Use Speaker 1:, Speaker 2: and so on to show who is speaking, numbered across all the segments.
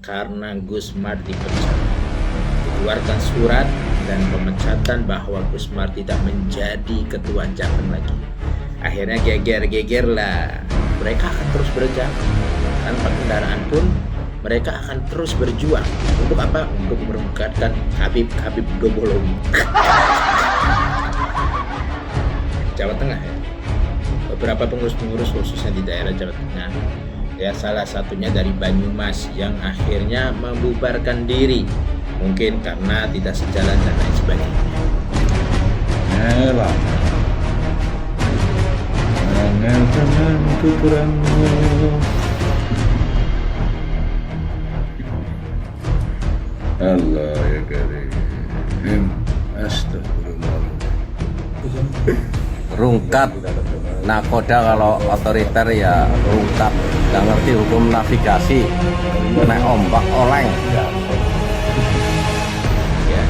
Speaker 1: karena Gusmar dipecat. Dikeluarkan surat dan pemecatan bahwa Gusmar tidak menjadi ketua Jateng lagi. Akhirnya geger lah. Mereka akan terus berjalan tanpa kendaraan pun. Mereka akan terus berjuang. Untuk apa? Untuk merengkatkan Habib Dobolowi. Jawa Tengah ya. Beberapa pengurus-pengurus khususnya di daerah Jawa Tengah ya, salah satunya dari Banyumas yang akhirnya membubarkan diri, mungkin karena tidak sejalan dan lain sebagainya.
Speaker 2: Allah ya karim, astagfirullahaladzim.
Speaker 3: Rungkat nakoda, kalau otoriter ya rungkat, nggak ngerti hukum navigasi, naik ombak oleng
Speaker 1: Ya,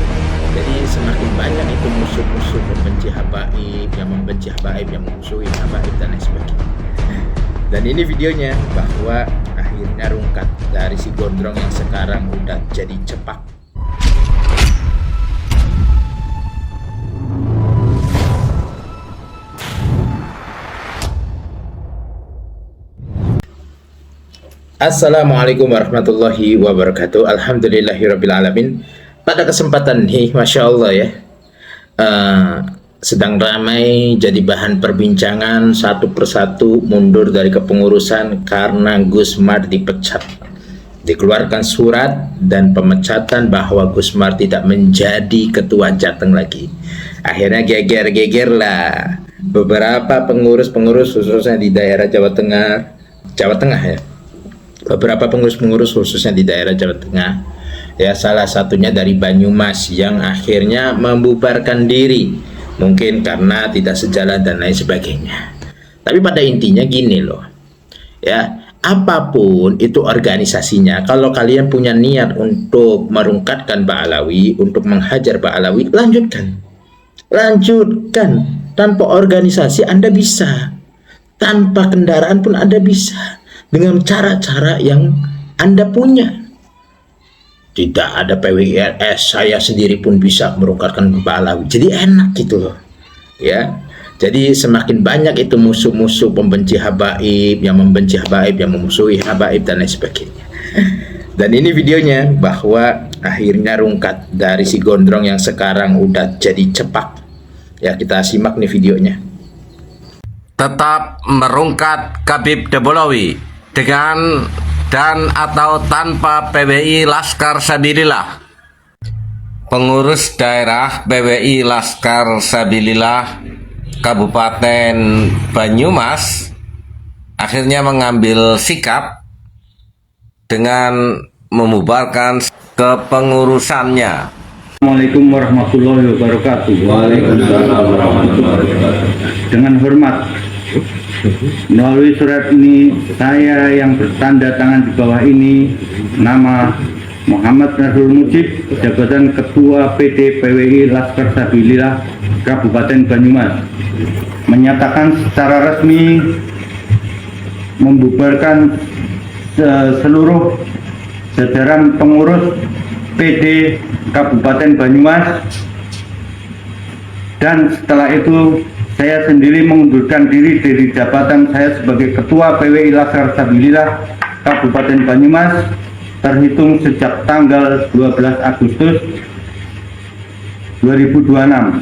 Speaker 1: jadi semakin banyak itu musuh-musuh pembenci habaib, yang membenci habaib, yang memusuhi habaib dan lain sebagainya. Dan ini videonya bahwa akhirnya rungkat dari si gondrong yang sekarang udah jadi cepak. Assalamualaikum warahmatullahi wabarakatuh. Alhamdulillahirrabbilalamin. Pada kesempatan ini, Masya Allah ya, sedang ramai jadi bahan perbincangan, satu persatu mundur dari kepengurusan karena Gusmar dipecat. Dikeluarkan surat dan pemecatan bahwa Gusmar tidak menjadi ketua Jateng lagi. Akhirnya geger lah. Beberapa pengurus khususnya di daerah Jawa Tengah ya. Beberapa pengurus khususnya di daerah Jawa Tengah ya, salah satunya dari Banyumas yang akhirnya membubarkan diri, mungkin karena tidak sejalan dan lain sebagainya. Tapi pada intinya gini loh ya, apapun itu organisasinya, kalau kalian punya niat untuk merungkatkan Ba'alawi, untuk menghajar Ba'alawi, lanjutkan. Tanpa organisasi Anda bisa, tanpa kendaraan pun Anda bisa, dengan cara-cara yang Anda punya. Tidak ada PWIRS, saya sendiri pun bisa merungkatkan Ba'alawi. Jadi enak gitu loh ya. Jadi semakin banyak itu musuh-musuh pembenci habaib, yang membenci habaib, yang memusuhi habaib dan lain sebagainya. Dan ini videonya bahwa akhirnya rungkat dari si gondrong yang sekarang udah jadi cepak ya. Kita simak nih videonya.
Speaker 3: tetap merungkat Habib Dobolowi dengan dan atau tanpa PWI Laskar Sabilillah. Pengurus daerah PWI Laskar Sabilillah Kabupaten Banyumas akhirnya mengambil sikap dengan membubarkan kepengurusannya.
Speaker 4: Assalamualaikum warahmatullahi wabarakatuh. Waalaikumsalam warahmatullahi wabarakatuh. Dengan hormat, melalui surat ini saya yang bertanda tangan di bawah ini, nama Muhammad Nasrul Mujib, jabatan Ketua PD PWI Laskar Sabilillah Kabupaten Banyumas, menyatakan secara resmi membubarkan seluruh jajaran pengurus PD Kabupaten Banyumas, dan setelah itu saya sendiri mengundurkan diri dari jabatan saya sebagai Ketua PWI Laskar Sabilillah Kabupaten Banyumas terhitung sejak tanggal 12 Agustus 2026.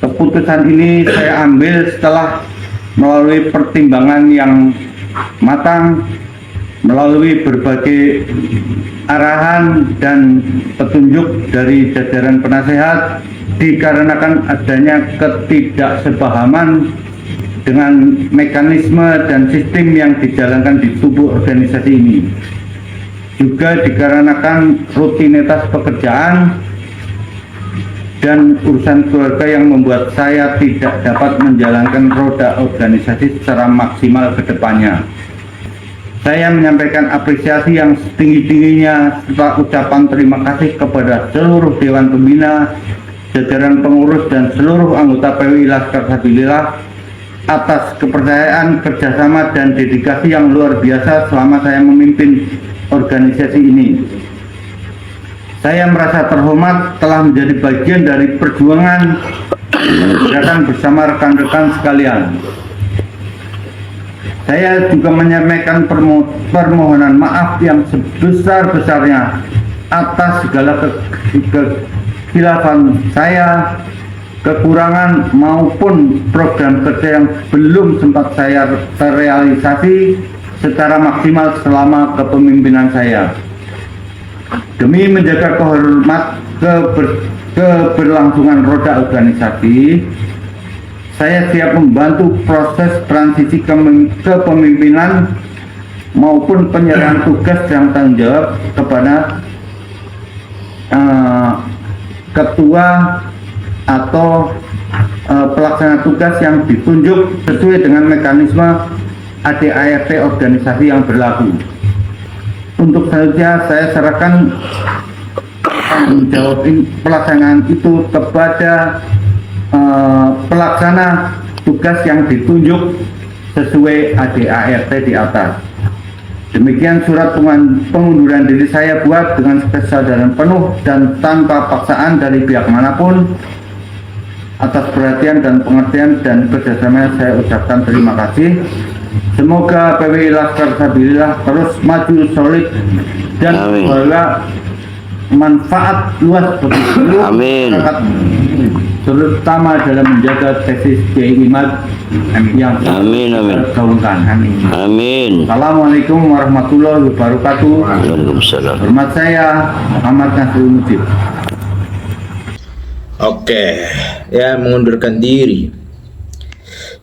Speaker 4: Keputusan ini saya ambil setelah melalui pertimbangan yang matang, melalui berbagai arahan dan petunjuk dari jajaran penasehat, dikarenakan adanya ketidaksepahaman dengan mekanisme dan sistem yang dijalankan di tubuh organisasi ini. Juga dikarenakan rutinitas pekerjaan dan urusan keluarga yang membuat saya tidak dapat menjalankan roda organisasi secara maksimal ke depannya. Saya menyampaikan apresiasi yang setinggi-tingginya serta ucapan terima kasih kepada seluruh Dewan Pembina, jajaran pengurus dan seluruh anggota PWI Laskar Sabilillah atas kepercayaan, kerjasama, dan dedikasi yang luar biasa selama saya memimpin organisasi ini. Saya merasa terhormat telah menjadi bagian dari perjuangan gerakan bersama rekan-rekan sekalian. Saya juga menyampaikan permohonan maaf yang sebesar-besarnya atas segala kekhilafan saya, kekurangan maupun program kerja yang belum sempat saya terrealisasi secara maksimal selama kepemimpinan saya. Demi menjaga keberlangsungan roda organisasi, saya siap membantu proses transisi kepemimpinan maupun penyerahan tugas yang tanggung jawab kepada ketua atau pelaksana tugas yang ditunjuk sesuai dengan mekanisme ADART organisasi yang berlaku. Untuk selanjutnya saya serahkan tanggung jawab pelaksanaan itu kepada pelaksana tugas yang ditunjuk sesuai ADART di atas. Demikian surat pengunduran diri saya buat dengan kesadaran penuh dan tanpa paksaan dari pihak manapun. Atas perhatian dan pengertian dan kerjasama saya ucapkan terima kasih. Semoga PWI Laskar Sabilillah terus maju solid dan membawa manfaat luas bagi seluruh masyarakat, terutama dalam menjaga tesis Kiai Imad yang tergaungkan. Amin. Assalamualaikum warahmatullahi wabarakatuh.
Speaker 5: Waalaikumsalam.
Speaker 4: Hormat saya Muhammad Nasrul Mujib.
Speaker 1: Oke, ya mengundurkan diri.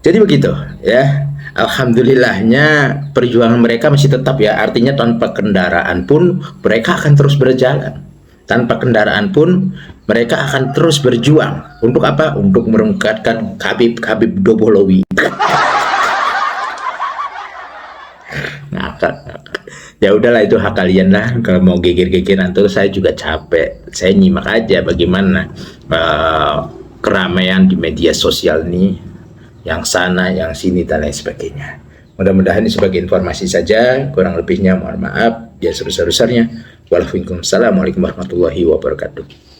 Speaker 1: Jadi begitu, ya. Alhamdulillahnya perjuangan mereka masih tetap, ya. Artinya tanpa kendaraan pun mereka akan terus berjalan. Tanpa kendaraan pun mereka akan terus berjuang. Untuk apa? Untuk merengkatkan Khabib Dobolowi. Ngakak. Ya udahlah, itu hak kalian lah. Kalau mau geger-gegeran terus, saya juga capek. Saya nyimak aja bagaimana keramaian di media sosial ini, yang sana, yang sini, dan lain sebagainya. Mudah-mudahan ini sebagai informasi saja. Kurang lebihnya mohon maaf. Ya sebesar-besarnya. Waalaikumsalam warahmatullahi wabarakatuh.